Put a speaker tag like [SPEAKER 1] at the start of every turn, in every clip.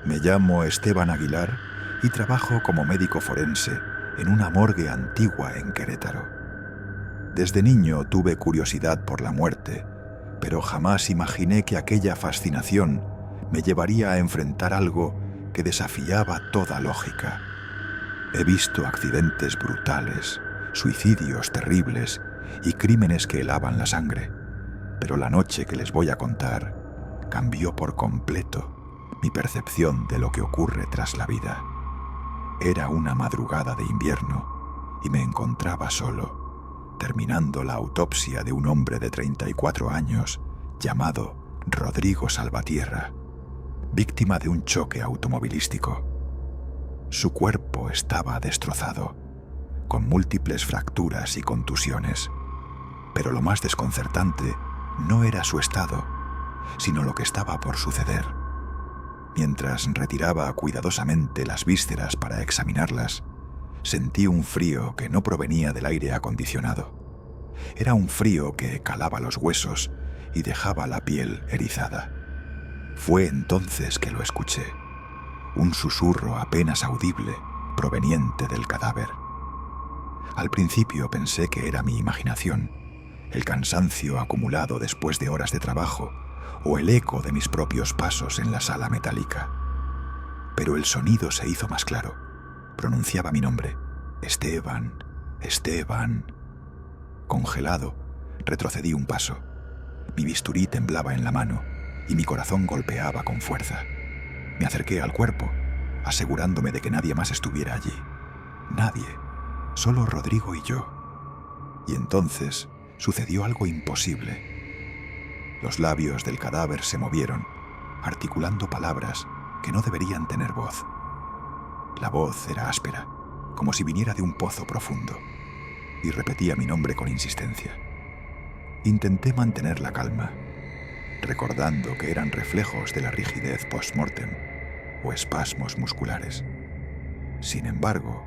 [SPEAKER 1] Me llamo Esteban Aguilar y trabajo como médico forense en una morgue antigua en Querétaro. Desde niño tuve curiosidad por la muerte, pero jamás imaginé que aquella fascinación me llevaría a enfrentar algo que desafiaba toda lógica. He visto accidentes brutales, suicidios terribles y crímenes que helaban la sangre, pero la noche que les voy a contar cambió por completo mi percepción de lo que ocurre tras la vida. Era una madrugada de invierno y me encontraba solo, terminando la autopsia de un hombre de 34 años llamado Rodrigo Salvatierra, víctima de un choque automovilístico. Su cuerpo estaba destrozado, con múltiples fracturas y contusiones, pero lo más desconcertante no era su estado, sino lo que estaba por suceder. Mientras retiraba cuidadosamente las vísceras para examinarlas, sentí un frío que no provenía del aire acondicionado. Era un frío que calaba los huesos y dejaba la piel erizada. Fue entonces que lo escuché, un susurro apenas audible proveniente del cadáver. Al principio pensé que era mi imaginación, el cansancio acumulado después de horas de trabajo o el eco de mis propios pasos en la sala metálica. Pero el sonido se hizo más claro. Pronunciaba mi nombre: Esteban, Esteban. Congelado, retrocedí un paso. Mi bisturí temblaba en la mano y mi corazón golpeaba con fuerza. Me acerqué al cuerpo, asegurándome de que nadie más estuviera allí. Nadie, solo Rodrigo y yo. Y entonces sucedió algo imposible. Los labios del cadáver se movieron, articulando palabras que no deberían tener voz. La voz era áspera, como si viniera de un pozo profundo, y repetía mi nombre con insistencia. Intenté mantener la calma, recordando que eran reflejos de la rigidez post-mortem o espasmos musculares. Sin embargo,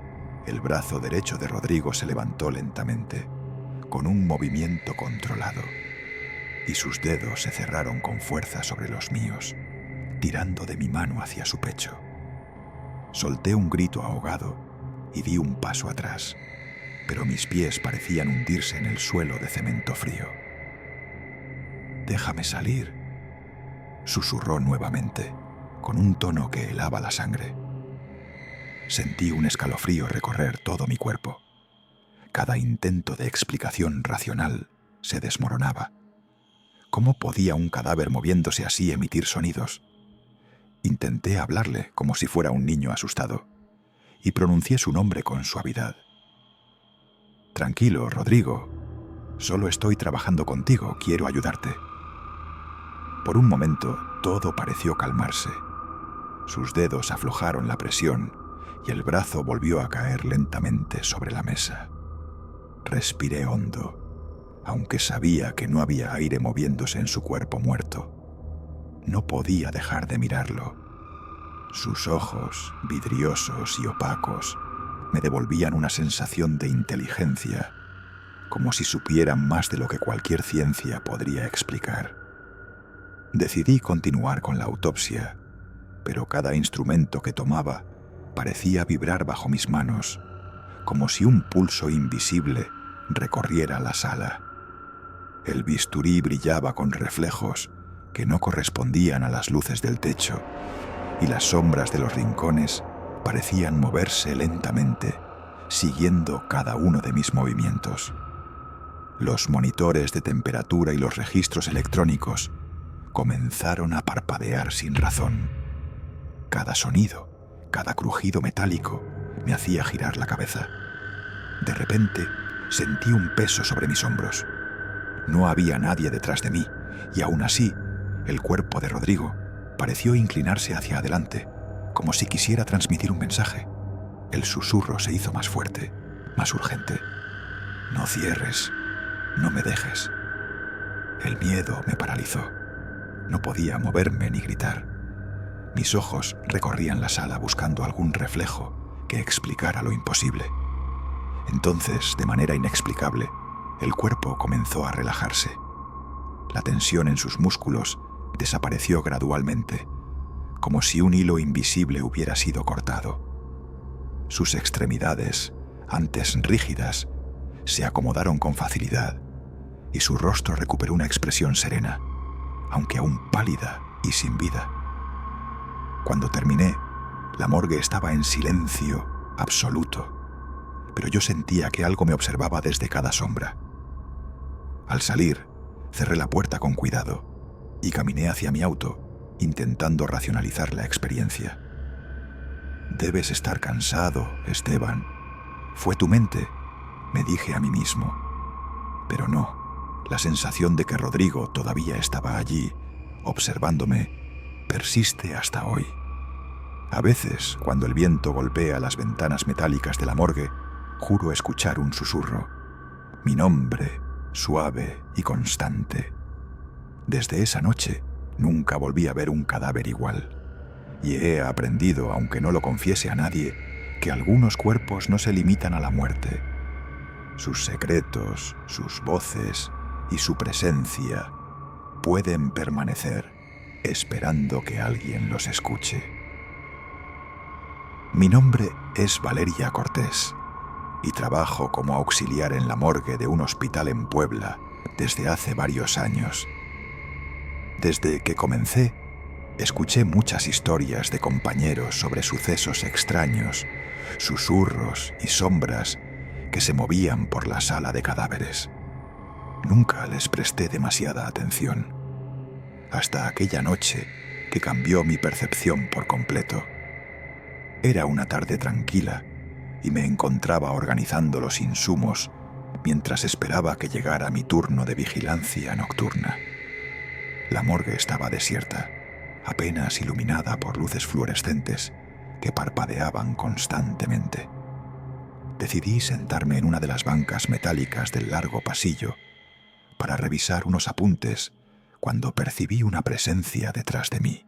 [SPEAKER 1] el brazo derecho de Rodrigo se levantó lentamente, con un movimiento controlado, y sus dedos se cerraron con fuerza sobre los míos, tirando de mi mano hacia su pecho. Solté un grito ahogado y di un paso atrás, pero mis pies parecían hundirse en el suelo de cemento frío. «Déjame salir», susurró nuevamente, con un tono que helaba la sangre. Sentí un escalofrío recorrer todo mi cuerpo. Cada intento de explicación racional se desmoronaba. ¿Cómo podía un cadáver moviéndose así emitir sonidos? Intenté hablarle como si fuera un niño asustado, y pronuncié su nombre con suavidad. «Tranquilo, Rodrigo. Solo estoy trabajando contigo, quiero ayudarte». Por un momento, todo pareció calmarse. Sus dedos aflojaron la presión y el brazo volvió a caer lentamente sobre la mesa. Respiré hondo, aunque sabía que no había aire moviéndose en su cuerpo muerto. No podía dejar de mirarlo. Sus ojos, vidriosos y opacos, me devolvían una sensación de inteligencia, como si supieran más de lo que cualquier ciencia podría explicar. Decidí continuar con la autopsia, pero cada instrumento que tomaba parecía vibrar bajo mis manos, como si un pulso invisible recorriera la sala. El bisturí brillaba con reflejos que no correspondían a las luces del techo, y las sombras de los rincones parecían moverse lentamente, siguiendo cada uno de mis movimientos. Los monitores de temperatura y los registros electrónicos comenzaron a parpadear sin razón. Cada sonido, cada crujido metálico me hacía girar la cabeza. De repente, sentí un peso sobre mis hombros. No había nadie detrás de mí, y aún así, el cuerpo de Rodrigo pareció inclinarse hacia adelante, como si quisiera transmitir un mensaje. El susurro se hizo más fuerte, más urgente. «No cierres, no me dejes». El miedo me paralizó. No podía moverme ni gritar. Mis ojos recorrían la sala buscando algún reflejo que explicara lo imposible. Entonces, de manera inexplicable, el cuerpo comenzó a relajarse. La tensión en sus músculos desapareció gradualmente, como si un hilo invisible hubiera sido cortado. Sus extremidades, antes rígidas, se acomodaron con facilidad y su rostro recuperó una expresión serena, aunque aún pálida y sin vida. Cuando terminé, la morgue estaba en silencio absoluto, pero yo sentía que algo me observaba desde cada sombra. Al salir, cerré la puerta con cuidado y caminé hacia mi auto, intentando racionalizar la experiencia. «Debes estar cansado, Esteban. Fue tu mente», me dije a mí mismo. Pero no, la sensación de que Rodrigo todavía estaba allí, observándome, persiste hasta hoy. A veces, cuando el viento golpea las ventanas metálicas de la morgue, juro escuchar un susurro. Mi nombre, suave y constante. Desde esa noche, nunca volví a ver un cadáver igual. Y he aprendido, aunque no lo confiese a nadie, que algunos cuerpos no se limitan a la muerte. Sus secretos, sus voces y su presencia pueden permanecer esperando que alguien los escuche. Mi nombre es Valeria Cortés y trabajo como auxiliar en la morgue de un hospital en Puebla desde hace varios años. Desde que comencé, escuché muchas historias de compañeros sobre sucesos extraños, susurros y sombras que se movían por la sala de cadáveres. Nunca les presté demasiada atención, hasta aquella noche que cambió mi percepción por completo. Era una tarde tranquila y me encontraba organizando los insumos mientras esperaba que llegara mi turno de vigilancia nocturna. La morgue estaba desierta, apenas iluminada por luces fluorescentes que parpadeaban constantemente. Decidí sentarme en una de las bancas metálicas del largo pasillo para revisar unos apuntes cuando percibí una presencia detrás de mí.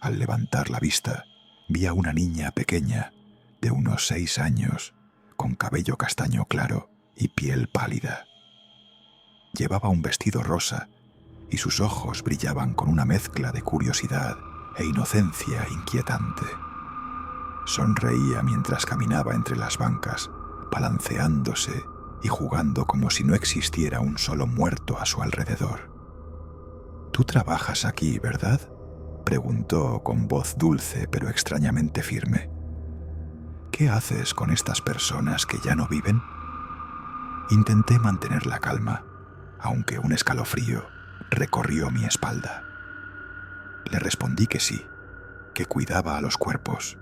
[SPEAKER 1] Al levantar la vista, vi a una niña pequeña de unos 6 años, con cabello castaño claro y piel pálida. Llevaba un vestido rosa y sus ojos brillaban con una mezcla de curiosidad e inocencia inquietante. Sonreía mientras caminaba entre las bancas, balanceándose y jugando como si no existiera un solo muerto a su alrededor. «¿Tú trabajas aquí, verdad?», preguntó con voz dulce pero extrañamente firme. «¿Qué haces con estas personas que ya no viven?». Intenté mantener la calma, aunque un escalofrío recorrió mi espalda. Le respondí que sí, que cuidaba a los cuerpos,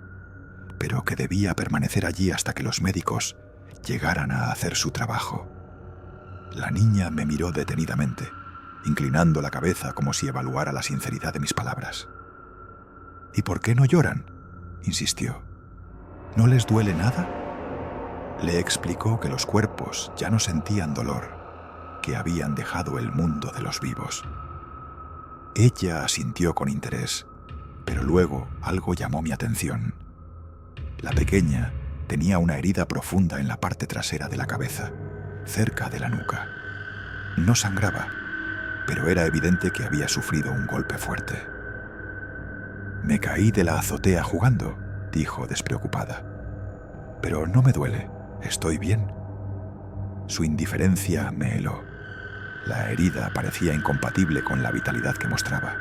[SPEAKER 1] pero que debía permanecer allí hasta que los médicos llegaran a hacer su trabajo. La niña me miró detenidamente, inclinando la cabeza como si evaluara la sinceridad de mis palabras. «¿Y por qué no lloran?», insistió. «¿No les duele nada?». Le explicó que los cuerpos ya no sentían dolor, que habían dejado el mundo de los vivos. Ella asintió con interés, pero luego algo llamó mi atención. La pequeña tenía una herida profunda en la parte trasera de la cabeza, cerca de la nuca. No sangraba, pero era evidente que había sufrido un golpe fuerte. «Me caí de la azotea jugando», dijo despreocupada. «Pero no me duele, estoy bien». Su indiferencia me heló. La herida parecía incompatible con la vitalidad que mostraba.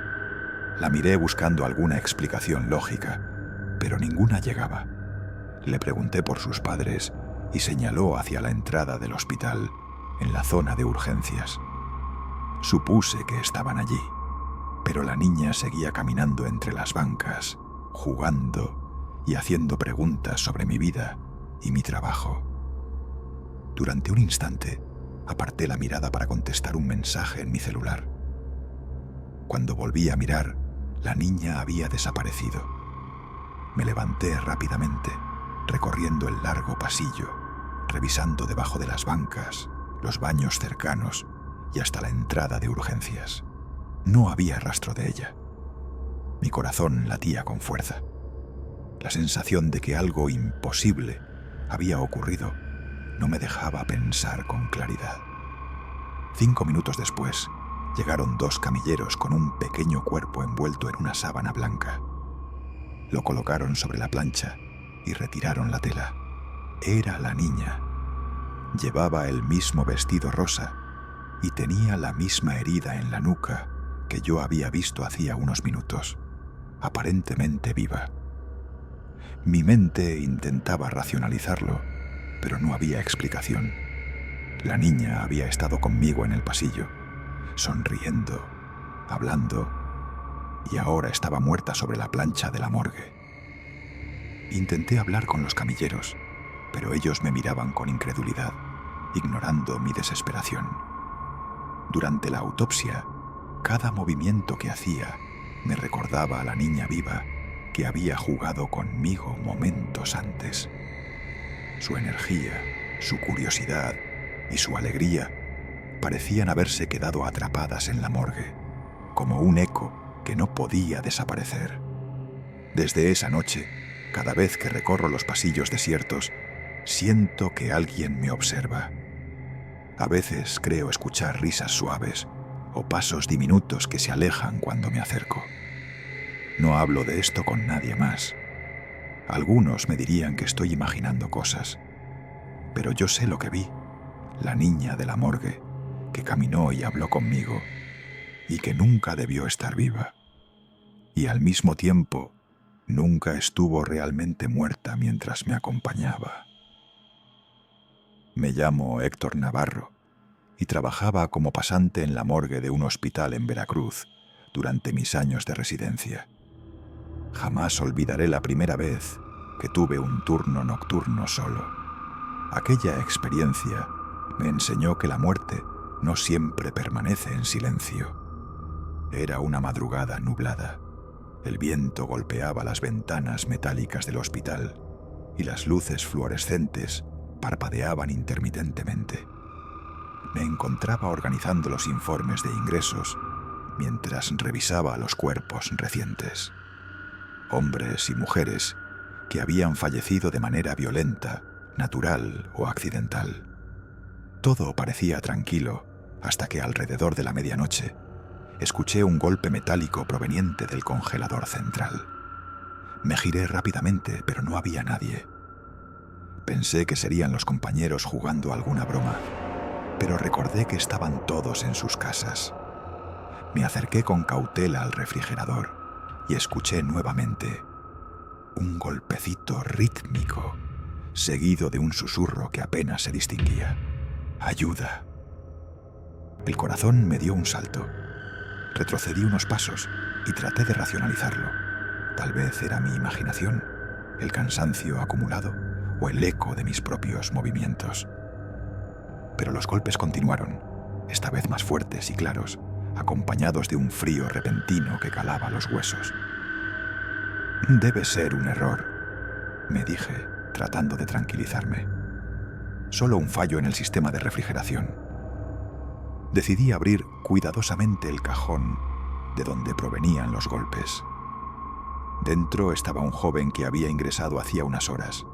[SPEAKER 1] La miré buscando alguna explicación lógica, pero ninguna llegaba. Le pregunté por sus padres y señaló hacia la entrada del hospital, en la zona de urgencias. Supuse que estaban allí, pero la niña seguía caminando entre las bancas, jugando y haciendo preguntas sobre mi vida y mi trabajo. Durante un instante, aparté la mirada para contestar un mensaje en mi celular. Cuando volví a mirar, la niña había desaparecido. Me levanté rápidamente, recorriendo el largo pasillo, revisando debajo de las bancas, los baños cercanos y hasta la entrada de urgencias. No había rastro de ella. Mi corazón latía con fuerza. La sensación de que algo imposible había ocurrido no me dejaba pensar con claridad. 5 minutos después, llegaron 2 camilleros con un pequeño cuerpo envuelto en una sábana blanca. Lo colocaron sobre la plancha y retiraron la tela. Era la niña. Llevaba el mismo vestido rosa y tenía la misma herida en la nuca que yo había visto hacía unos minutos, aparentemente viva. Mi mente intentaba racionalizarlo, pero no había explicación. La niña había estado conmigo en el pasillo, sonriendo, hablando, y ahora estaba muerta sobre la plancha de la morgue. Intenté hablar con los camilleros, pero ellos me miraban con incredulidad, ignorando mi desesperación. Durante la autopsia, cada movimiento que hacía me recordaba a la niña viva que había jugado conmigo momentos antes. Su energía, su curiosidad y su alegría parecían haberse quedado atrapadas en la morgue, como un eco que no podía desaparecer. Desde esa noche, cada vez que recorro los pasillos desiertos, siento que alguien me observa. A veces creo escuchar risas suaves o pasos diminutos que se alejan cuando me acerco. No hablo de esto con nadie más. Algunos me dirían que estoy imaginando cosas, pero yo sé lo que vi, la niña de la morgue, que caminó y habló conmigo, y que nunca debió estar viva. Y al mismo tiempo, nunca estuvo realmente muerta mientras me acompañaba. Me llamo Héctor Navarro y trabajaba como pasante en la morgue de un hospital en Veracruz durante mis años de residencia. Jamás olvidaré la primera vez que tuve un turno nocturno solo. Aquella experiencia me enseñó que la muerte no siempre permanece en silencio. Era una madrugada nublada. El viento golpeaba las ventanas metálicas del hospital y las luces fluorescentes parpadeaban intermitentemente. Me encontraba organizando los informes de ingresos mientras revisaba los cuerpos recientes. Hombres y mujeres que habían fallecido de manera violenta, natural o accidental. Todo parecía tranquilo hasta que alrededor de la medianoche escuché un golpe metálico proveniente del congelador central. Me giré rápidamente, pero no había nadie. Pensé que serían los compañeros jugando alguna broma, pero recordé que estaban todos en sus casas. Me acerqué con cautela al refrigerador y escuché nuevamente un golpecito rítmico, seguido de un susurro que apenas se distinguía. ¡Ayuda! El corazón me dio un salto. Retrocedí unos pasos y traté de racionalizarlo. Tal vez era mi imaginación, el cansancio acumulado o el eco de mis propios movimientos. Pero los golpes continuaron, esta vez más fuertes y claros, acompañados de un frío repentino que calaba los huesos. Debe ser un error, me dije, tratando de tranquilizarme. Solo un fallo en el sistema de refrigeración. Decidí abrir cuidadosamente el cajón de donde provenían los golpes. Dentro estaba un joven que había ingresado hacía unas horas.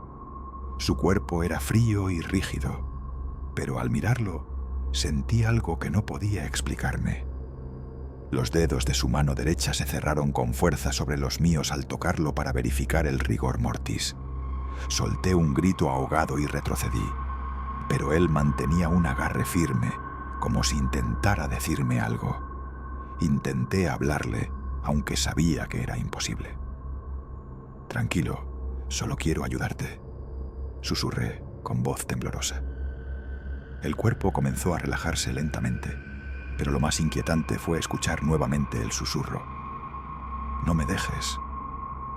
[SPEAKER 1] Su cuerpo era frío y rígido, pero al mirarlo sentí algo que no podía explicarme. Los dedos de su mano derecha se cerraron con fuerza sobre los míos al tocarlo para verificar el rigor mortis. Solté un grito ahogado y retrocedí, pero él mantenía un agarre firme, como si intentara decirme algo. Intenté hablarle, aunque sabía que era imposible. «Tranquilo, solo quiero ayudarte», susurré con voz temblorosa. El cuerpo comenzó a relajarse lentamente, pero lo más inquietante fue escuchar nuevamente el susurro. «No me dejes».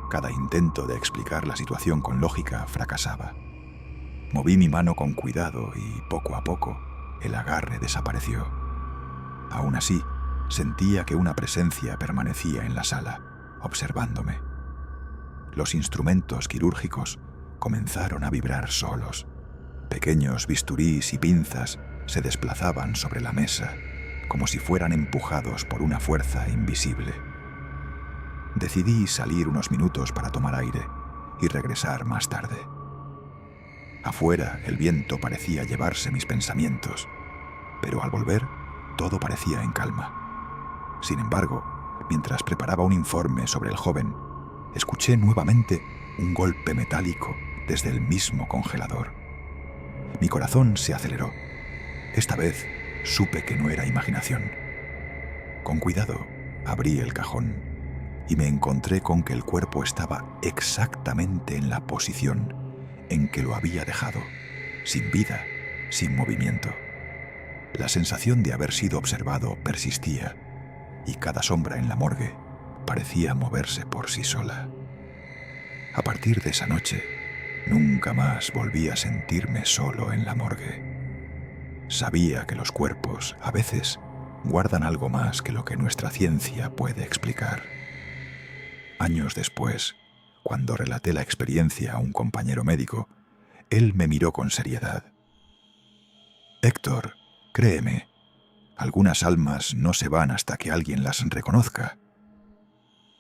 [SPEAKER 1] Cada intento de explicar la situación con lógica fracasaba. Moví mi mano con cuidado y, poco a poco, el agarre desapareció. Aún así, sentía que una presencia permanecía en la sala, observándome. Los instrumentos quirúrgicos comenzaron a vibrar solos. Pequeños bisturís y pinzas se desplazaban sobre la mesa, como si fueran empujados por una fuerza invisible. Decidí salir unos minutos para tomar aire y regresar más tarde. Afuera, el viento parecía llevarse mis pensamientos, pero al volver, todo parecía en calma. Sin embargo, mientras preparaba un informe sobre el joven, escuché nuevamente un golpe metálico desde el mismo congelador. Mi corazón se aceleró. Esta vez supe que no era imaginación. Con cuidado abrí el cajón y me encontré con que el cuerpo estaba exactamente en la posición en que lo había dejado, sin vida, sin movimiento. La sensación de haber sido observado persistía y cada sombra en la morgue parecía moverse por sí sola. A partir de esa noche, nunca más volví a sentirme solo en la morgue. Sabía que los cuerpos, a veces, guardan algo más que lo que nuestra ciencia puede explicar. Años después, cuando relaté la experiencia a un compañero médico, él me miró con seriedad. Héctor, créeme, algunas almas no se van hasta que alguien las reconozca.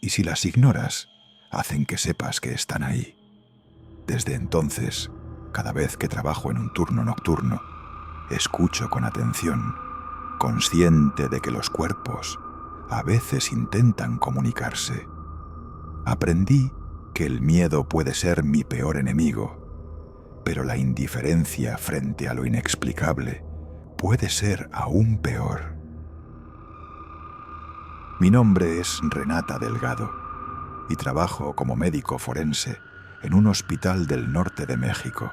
[SPEAKER 1] Y si las ignoras, hacen que sepas que están ahí. Desde entonces, cada vez que trabajo en un turno nocturno, escucho con atención, consciente de que los cuerpos a veces intentan comunicarse. Aprendí que el miedo puede ser mi peor enemigo, pero la indiferencia frente a lo inexplicable puede ser aún peor. Mi nombre es Renata Delgado y trabajo como médico forense en un hospital del norte de México.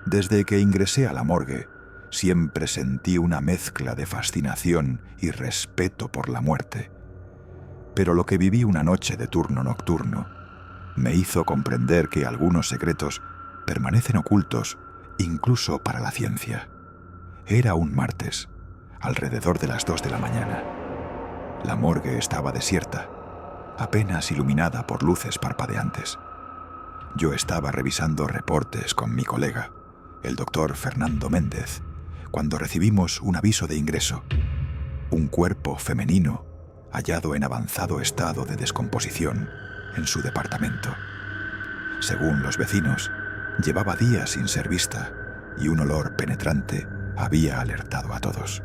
[SPEAKER 1] Desde que ingresé a la morgue, siempre sentí una mezcla de fascinación y respeto por la muerte. Pero lo que viví una noche de turno nocturno me hizo comprender que algunos secretos permanecen ocultos incluso para la ciencia. Era un martes, alrededor de las 2 de la mañana. La morgue estaba desierta, apenas iluminada por luces parpadeantes. Yo estaba revisando reportes con mi colega, el doctor Fernando Méndez, cuando recibimos un aviso de ingreso. Un cuerpo femenino hallado en avanzado estado de descomposición en su departamento. Según los vecinos, llevaba días sin ser vista y un olor penetrante había alertado a todos.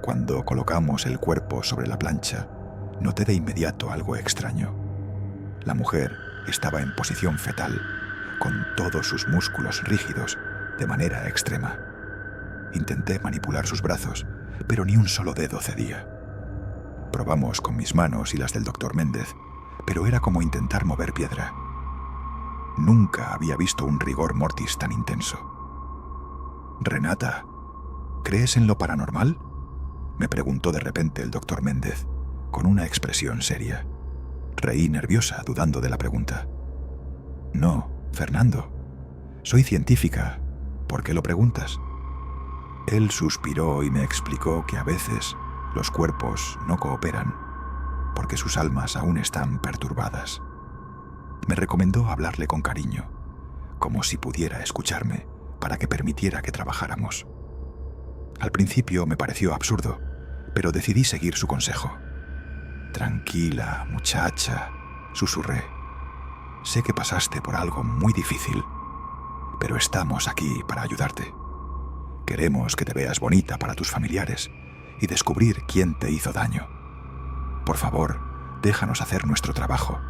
[SPEAKER 1] Cuando colocamos el cuerpo sobre la plancha, noté de inmediato algo extraño. La mujer estaba en posición fetal, con todos sus músculos rígidos de manera extrema. Intenté manipular sus brazos, pero ni un solo dedo cedía. Probamos con mis manos y las del doctor Méndez, pero era como intentar mover piedra. Nunca había visto un rigor mortis tan intenso. «Renata, ¿crees en lo paranormal?», me preguntó de repente el doctor Méndez, con una expresión seria. Reí nerviosa, dudando de la pregunta. «No, Fernando. Soy científica. ¿Por qué lo preguntas?». Él suspiró y me explicó que a veces los cuerpos no cooperan porque sus almas aún están perturbadas. Me recomendó hablarle con cariño, como si pudiera escucharme para que permitiera que trabajáramos. Al principio me pareció absurdo, pero decidí seguir su consejo. «Tranquila, muchacha», susurré. «Sé que pasaste por algo muy difícil, pero estamos aquí para ayudarte. Queremos que te veas bonita para tus familiares y descubrir quién te hizo daño. Por favor, déjanos hacer nuestro trabajo».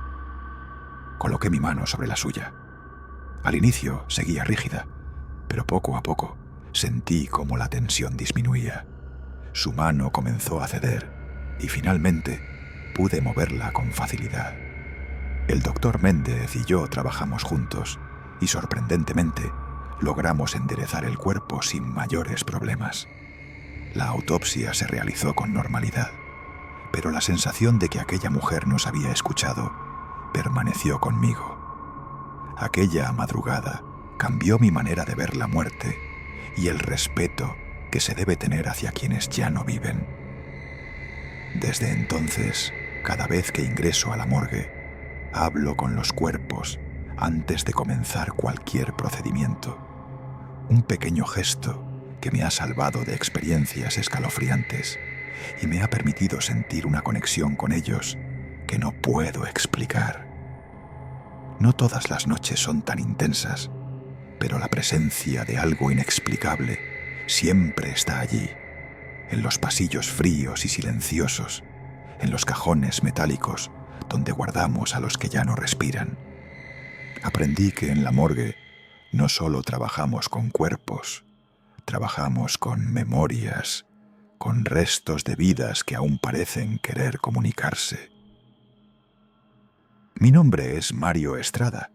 [SPEAKER 1] Coloqué mi mano sobre la suya. Al inicio seguía rígida, pero poco a poco sentí cómo la tensión disminuía. Su mano comenzó a ceder y finalmente pude moverla con facilidad. El doctor Méndez y yo trabajamos juntos y, sorprendentemente, logramos enderezar el cuerpo sin mayores problemas. La autopsia se realizó con normalidad, pero la sensación de que aquella mujer nos había escuchado permaneció conmigo. Aquella madrugada cambió mi manera de ver la muerte y el respeto que se debe tener hacia quienes ya no viven. Desde entonces, cada vez que ingreso a la morgue, hablo con los cuerpos antes de comenzar cualquier procedimiento. Un pequeño gesto que me ha salvado de experiencias escalofriantes y me ha permitido sentir una conexión con ellos que no puedo explicar. No todas las noches son tan intensas, pero la presencia de algo inexplicable siempre está allí, en los pasillos fríos y silenciosos, en los cajones metálicos donde guardamos a los que ya no respiran. Aprendí que en la morgue no solo trabajamos con cuerpos, trabajamos con memorias, con restos de vidas que aún parecen querer comunicarse. Mi nombre es Mario Estrada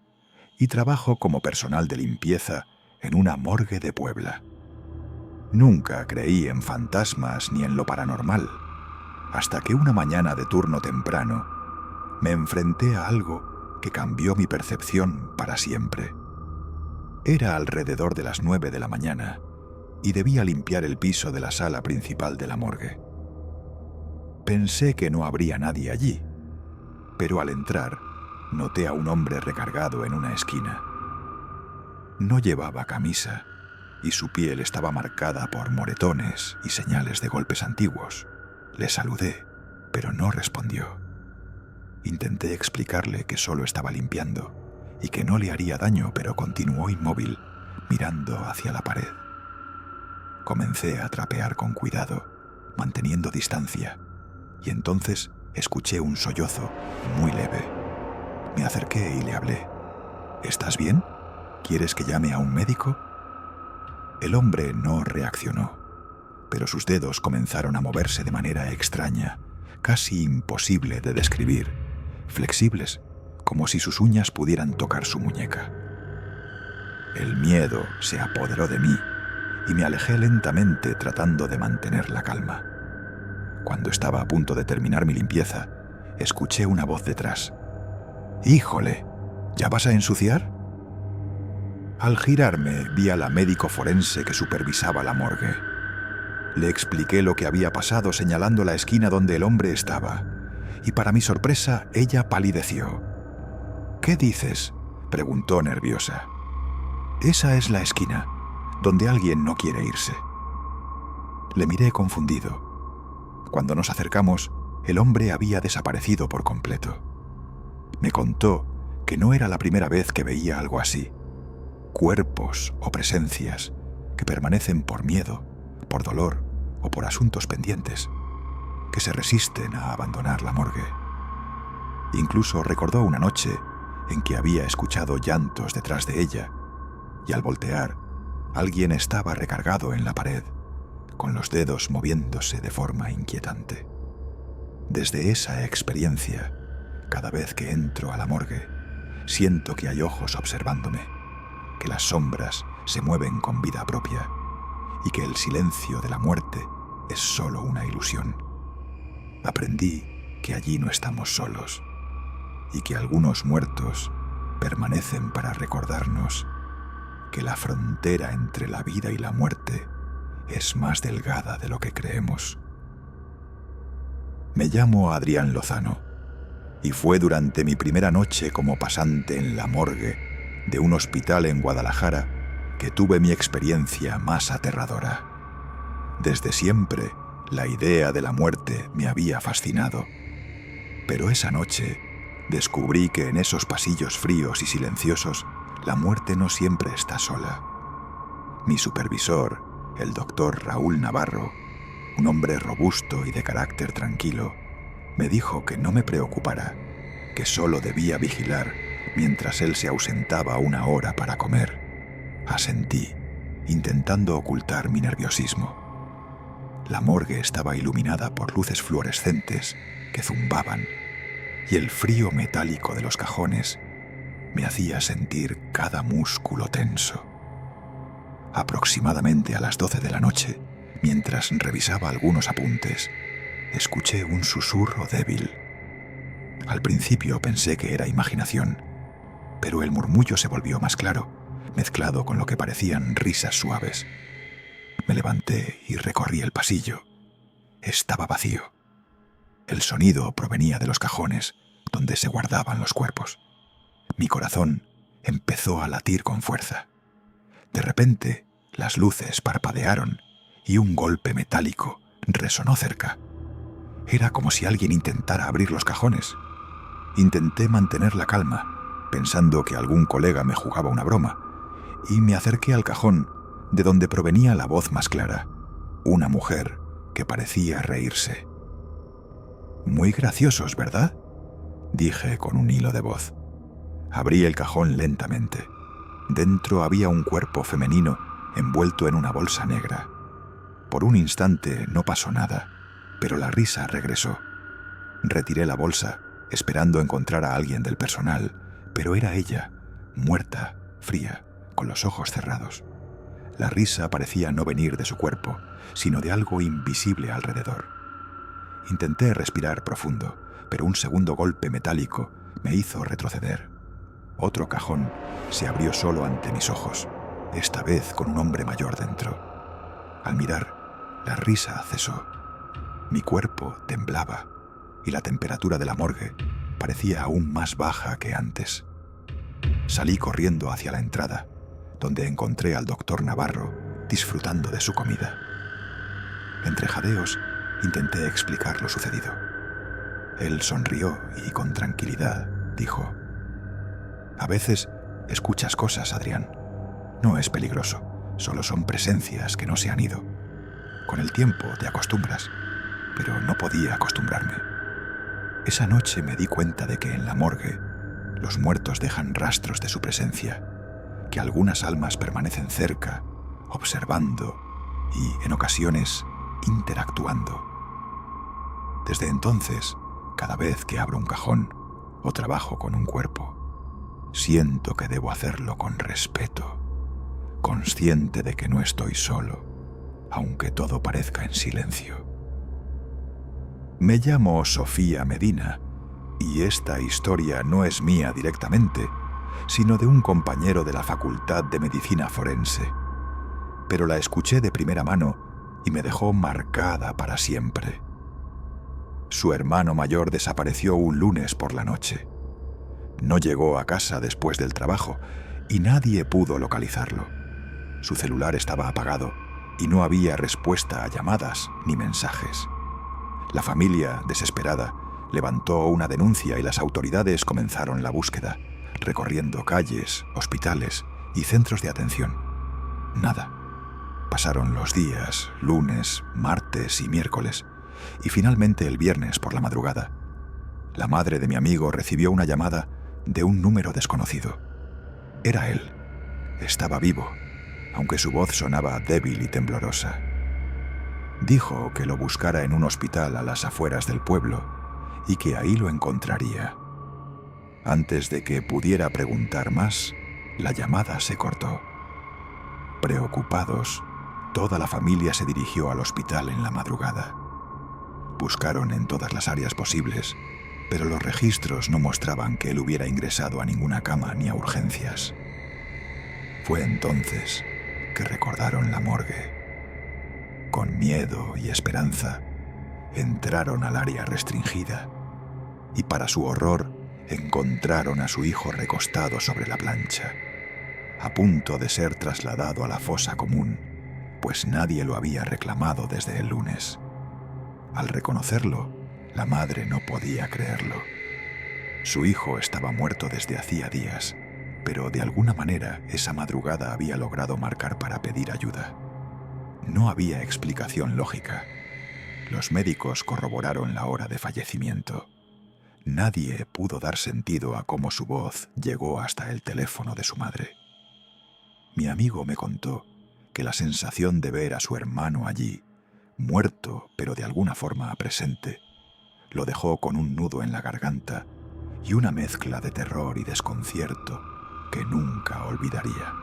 [SPEAKER 1] y trabajo como personal de limpieza en una morgue de Puebla. Nunca creí en fantasmas ni en lo paranormal, hasta que una mañana de turno temprano me enfrenté a algo que cambió mi percepción para siempre. Era alrededor de las 9 de la mañana y debía limpiar el piso de la sala principal de la morgue. Pensé que no habría nadie allí, pero al entrar noté a un hombre recargado en una esquina. No llevaba camisa y su piel estaba marcada por moretones y señales de golpes antiguos. Le saludé, pero no respondió. Intenté explicarle que solo estaba limpiando y que no le haría daño, pero continuó inmóvil, mirando hacia la pared. Comencé a trapear con cuidado, manteniendo distancia, y entonces escuché un sollozo muy leve. Me acerqué y le hablé. ¿Estás bien? ¿Quieres que llame a un médico? El hombre no reaccionó, pero sus dedos comenzaron a moverse de manera extraña, casi imposible de describir, flexibles, como si sus uñas pudieran tocar su muñeca. El miedo se apoderó de mí y me alejé lentamente tratando de mantener la calma. Cuando estaba a punto de terminar mi limpieza, escuché una voz detrás. «¡Híjole! ¿Ya vas a ensuciar?» Al girarme, vi a la médico forense que supervisaba la morgue. Le expliqué lo que había pasado señalando la esquina donde el hombre estaba, y para mi sorpresa, ella palideció. «¿Qué dices?», preguntó nerviosa. «Esa es la esquina, donde alguien no quiere irse». Le miré confundido. Cuando nos acercamos, el hombre había desaparecido por completo. Me contó que no era la primera vez que veía algo así. Cuerpos o presencias que permanecen por miedo, por dolor o por asuntos pendientes, que se resisten a abandonar la morgue. Incluso recordó una noche en que había escuchado llantos detrás de ella, y al voltear, alguien estaba recargado en la pared, con los dedos moviéndose de forma inquietante. Desde esa experiencia, cada vez que entro a la morgue, siento que hay ojos observándome, que las sombras se mueven con vida propia y que el silencio de la muerte es solo una ilusión. Aprendí que allí no estamos solos y que algunos muertos permanecen para recordarnos que la frontera entre la vida y la muerte es más delgada de lo que creemos. Me llamo Adrián Lozano y fue durante mi primera noche como pasante en la morgue de un hospital en Guadalajara que tuve mi experiencia más aterradora. Desde siempre, la idea de la muerte me había fascinado, pero esa noche descubrí que en esos pasillos fríos y silenciosos la muerte no siempre está sola. Mi supervisor, el doctor Raúl Navarro, un hombre robusto y de carácter tranquilo, me dijo que no me preocupara, que solo debía vigilar mientras él se ausentaba 1 hora para comer. Asentí, intentando ocultar mi nerviosismo. La morgue estaba iluminada por luces fluorescentes que zumbaban, y el frío metálico de los cajones me hacía sentir cada músculo tenso. Aproximadamente a las 12 de la noche, mientras revisaba algunos apuntes, escuché un susurro débil. Al principio pensé que era imaginación, pero el murmullo se volvió más claro, mezclado con lo que parecían risas suaves. Me levanté y recorrí el pasillo. Estaba vacío. El sonido provenía de los cajones donde se guardaban los cuerpos. Mi corazón empezó a latir con fuerza. De repente, las luces parpadearon y un golpe metálico resonó cerca. Era como si alguien intentara abrir los cajones. Intenté mantener la calma, pensando que algún colega me jugaba una broma, y me acerqué al cajón de donde provenía la voz más clara, una mujer que parecía reírse. «Muy graciosos, ¿verdad?», dije con un hilo de voz. Abrí el cajón lentamente. Dentro había un cuerpo femenino envuelto en una bolsa negra. Por un instante no pasó nada, pero la risa regresó. Retiré la bolsa, esperando encontrar a alguien del personal, pero era ella, muerta, fría, con los ojos cerrados. La risa parecía no venir de su cuerpo, sino de algo invisible alrededor. Intenté respirar profundo, pero un segundo golpe metálico me hizo retroceder. Otro cajón se abrió solo ante mis ojos, esta vez con un hombre mayor dentro. Al mirar, la risa cesó. Mi cuerpo temblaba y la temperatura de la morgue parecía aún más baja que antes. Salí corriendo hacia la entrada, donde encontré al doctor Navarro disfrutando de su comida. Entre jadeos, intenté explicar lo sucedido. Él sonrió y con tranquilidad dijo: «A veces escuchas cosas, Adrián. No es peligroso, solo son presencias que no se han ido. Con el tiempo te acostumbras, pero no podía acostumbrarme. Esa noche me di cuenta de que en la morgue los muertos dejan rastros de su presencia, que algunas almas permanecen cerca, observando y, en ocasiones, interactuando. Desde entonces, cada vez que abro un cajón o trabajo con un cuerpo, siento que debo hacerlo con respeto, consciente de que no estoy solo, aunque todo parezca en silencio». Me llamo Sofía Medina y esta historia no es mía directamente, sino de un compañero de la Facultad de Medicina Forense. Pero la escuché de primera mano y me dejó marcada para siempre. Su hermano mayor desapareció un lunes por la noche. No llegó a casa después del trabajo y nadie pudo localizarlo. Su celular estaba apagado y no había respuesta a llamadas ni mensajes. La familia, desesperada, levantó una denuncia y las autoridades comenzaron la búsqueda, recorriendo calles, hospitales y centros de atención. Nada. Pasaron los días, lunes, martes y miércoles, y finalmente el viernes por la madrugada. La madre de mi amigo recibió una llamada de un número desconocido. Era él. Estaba vivo, aunque su voz sonaba débil y temblorosa. Dijo que lo buscara en un hospital a las afueras del pueblo y que ahí lo encontraría. Antes de que pudiera preguntar más, la llamada se cortó. Preocupados, toda la familia se dirigió al hospital en la madrugada. Buscaron en todas las áreas posibles, pero los registros no mostraban que él hubiera ingresado a ninguna cama ni a urgencias. Fue entonces que recordaron la morgue. Con miedo y esperanza, entraron al área restringida y, para su horror, encontraron a su hijo recostado sobre la plancha, a punto de ser trasladado a la fosa común, pues nadie lo había reclamado desde el lunes. Al reconocerlo, la madre no podía creerlo. Su hijo estaba muerto desde hacía días, pero de alguna manera esa madrugada había logrado marcar para pedir ayuda. No había explicación lógica. Los médicos corroboraron la hora de fallecimiento. Nadie pudo dar sentido a cómo su voz llegó hasta el teléfono de su madre. Mi amigo me contó que la sensación de ver a su hermano allí, muerto pero de alguna forma presente, lo dejó con un nudo en la garganta y una mezcla de terror y desconcierto que nunca olvidaría.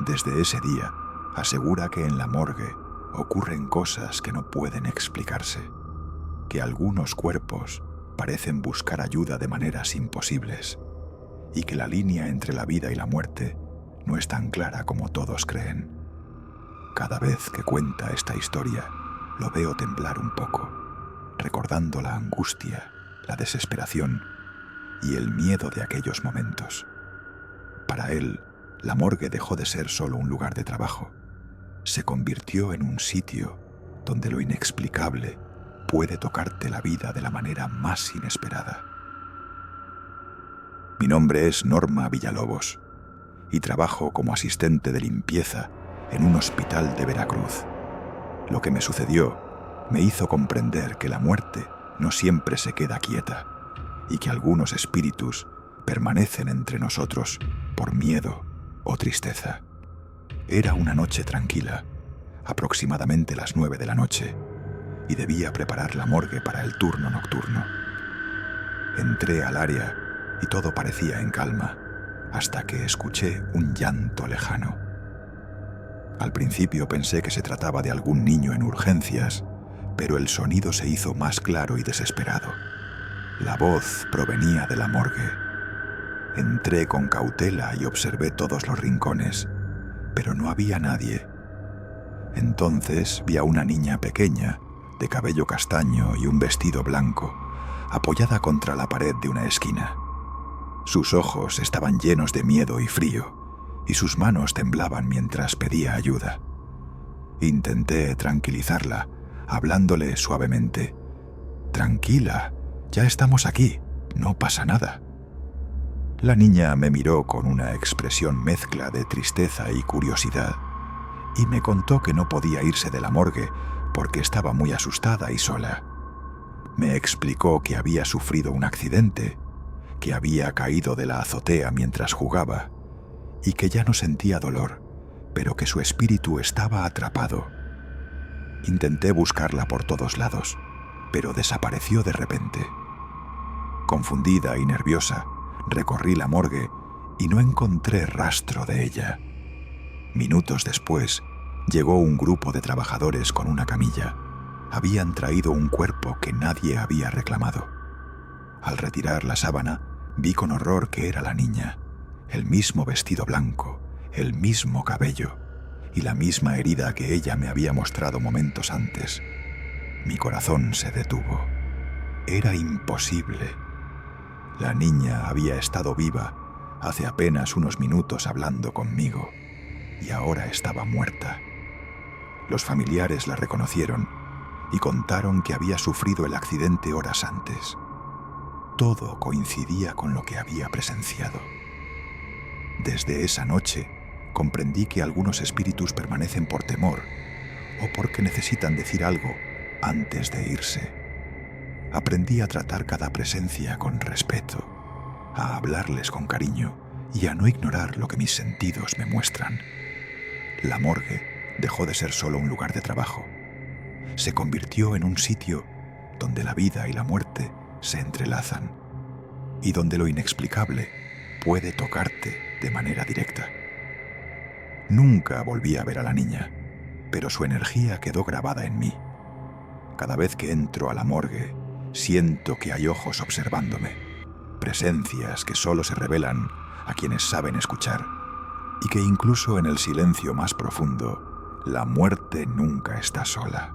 [SPEAKER 1] Desde ese día, asegura que en la morgue ocurren cosas que no pueden explicarse, que algunos cuerpos parecen buscar ayuda de maneras imposibles y que la línea entre la vida y la muerte no es tan clara como todos creen. Cada vez que cuenta esta historia, lo veo temblar un poco, recordando la angustia, la desesperación y el miedo de aquellos momentos. Para él, la morgue dejó de ser solo un lugar de trabajo. Se convirtió en un sitio donde lo inexplicable puede tocarte la vida de la manera más inesperada. Mi nombre es Norma Villalobos y trabajo como asistente de limpieza en un hospital de Veracruz. Lo que me sucedió me hizo comprender que la muerte no siempre se queda quieta y que algunos espíritus permanecen entre nosotros por miedo o tristeza. Era una noche tranquila, aproximadamente las 9 de la noche, y debía preparar la morgue para el turno nocturno. Entré al área y todo parecía en calma, hasta que escuché un llanto lejano. Al principio pensé que se trataba de algún niño en urgencias, pero el sonido se hizo más claro y desesperado. La voz provenía de la morgue. Entré con cautela y observé todos los rincones, pero no había nadie. Entonces vi a una niña pequeña, de cabello castaño y un vestido blanco, apoyada contra la pared de una esquina. Sus ojos estaban llenos de miedo y frío, y sus manos temblaban mientras pedía ayuda. Intenté tranquilizarla, hablándole suavemente. «Tranquila, ya estamos aquí, no pasa nada». La niña me miró con una expresión mezcla de tristeza y curiosidad, y me contó que no podía irse de la morgue porque estaba muy asustada y sola. Me explicó que había sufrido un accidente, que había caído de la azotea mientras jugaba, y que ya no sentía dolor, pero que su espíritu estaba atrapado. Intenté buscarla por todos lados, pero desapareció de repente. Confundida y nerviosa, recorrí la morgue y no encontré rastro de ella. Minutos después, llegó un grupo de trabajadores con una camilla. Habían traído un cuerpo que nadie había reclamado. Al retirar la sábana, vi con horror que era la niña, el mismo vestido blanco, el mismo cabello y la misma herida que ella me había mostrado momentos antes. Mi corazón se detuvo. Era imposible. La niña había estado viva hace apenas unos minutos hablando conmigo y ahora estaba muerta. Los familiares la reconocieron y contaron que había sufrido el accidente horas antes. Todo coincidía con lo que había presenciado. Desde esa noche comprendí que algunos espíritus permanecen por temor o porque necesitan decir algo antes de irse. Aprendí a tratar cada presencia con respeto, a hablarles con cariño y a no ignorar lo que mis sentidos me muestran. La morgue dejó de ser solo un lugar de trabajo. Se convirtió en un sitio donde la vida y la muerte se entrelazan y donde lo inexplicable puede tocarte de manera directa. Nunca volví a ver a la niña, pero su energía quedó grabada en mí. Cada vez que entro a la morgue, siento que hay ojos observándome, presencias que solo se revelan a quienes saben escuchar, y que incluso en el silencio más profundo, la muerte nunca está sola.